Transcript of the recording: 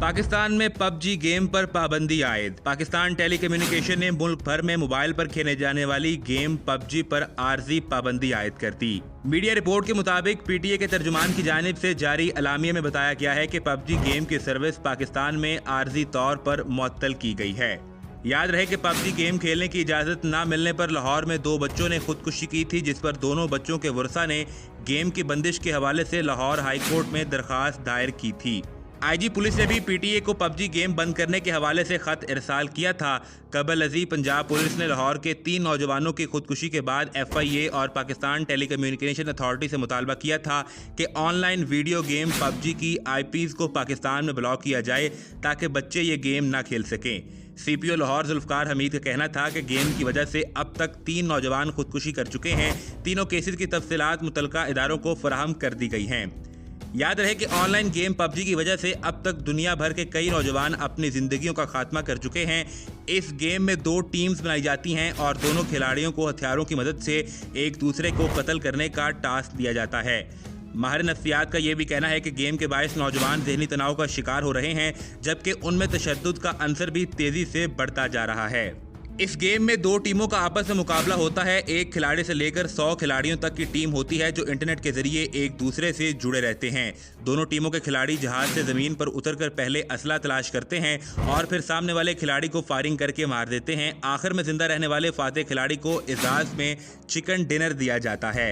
पाकिस्तान में PUBG game पर पाबंदी आयद। पाकिस्तान टेली कम्युनिकेशन ने मुल्क भर में मोबाइल पर खेले जाने वाली गेम पबजी पर आर्जी पाबंदी आयद कर दी। मीडिया रिपोर्ट के मुताबिक पीटीए के तर्जुमान की जानिब से जारी अलामिया में बताया गया है कि पबजी गेम की सर्विस पाकिस्तान में आर्जी तौर पर मुअत्तल की गई है। याद रहे कि पबजी गेम खेलने की इजाज़त न मिलने पर लाहौर में 2 बच्चों ने खुदकुशी की थी, जिस पर दोनों बच्चों के वरसा ने गेम की बंदिश के हवाले से लाहौर हाई कोर्ट में दरख्वास्त दायर की थी। आईजी पुलिस ने भी पीटीए को पबजी गेम बंद करने के हवाले से खत इरसाल किया था। कबल अजी पंजाब पुलिस ने लाहौर के 3 नौजवानों की खुदकुशी के बाद एफआईए और पाकिस्तान टेली कम्युनिकेशन अथॉरिटी से मुतालबा किया था कि ऑनलाइन वीडियो गेम पबजी की आईपीज़ को पाकिस्तान में ब्लॉक किया जाए ताकि बच्चे ये गेम ना खेल सकें। सीपीओ लाहौर जुल्फकार हमीद का कहना था कि गेम की वजह से अब तक 3 नौजवान खुदकुशी कर चुके हैं। तीनों केसेस की तफसीलात मुतलका इदारों को फराहम कर दी गई हैं। याद रहे कि ऑनलाइन गेम पबजी की वजह से अब तक दुनिया भर के कई नौजवान अपनी जिंदगियों का खात्मा कर चुके हैं। इस गेम में 2 टीम्स बनाई जाती हैं और दोनों खिलाड़ियों को हथियारों की मदद से एक दूसरे को कत्ल करने का टास्क दिया जाता है। माहिर नफ्सियात का यह भी कहना है कि गेम के बायस नौजवान ज़हनी तनाव का शिकार हो रहे हैं, जबकि उनमें तशद्दुद का अंसर भी तेज़ी से बढ़ता जा रहा है। इस गेम में 2 टीमों का आपस में मुकाबला होता है। एक खिलाड़ी से लेकर 100 खिलाड़ियों तक की टीम होती है जो इंटरनेट के जरिए एक दूसरे से जुड़े रहते हैं। दोनों टीमों के खिलाड़ी जहाज से ज़मीन पर उतरकर पहले असला तलाश करते हैं और फिर सामने वाले खिलाड़ी को फायरिंग करके मार देते हैं। आखिर में जिंदा रहने वाले फातेह खिलाड़ी को एजाज़ में चिकन डिनर दिया जाता है।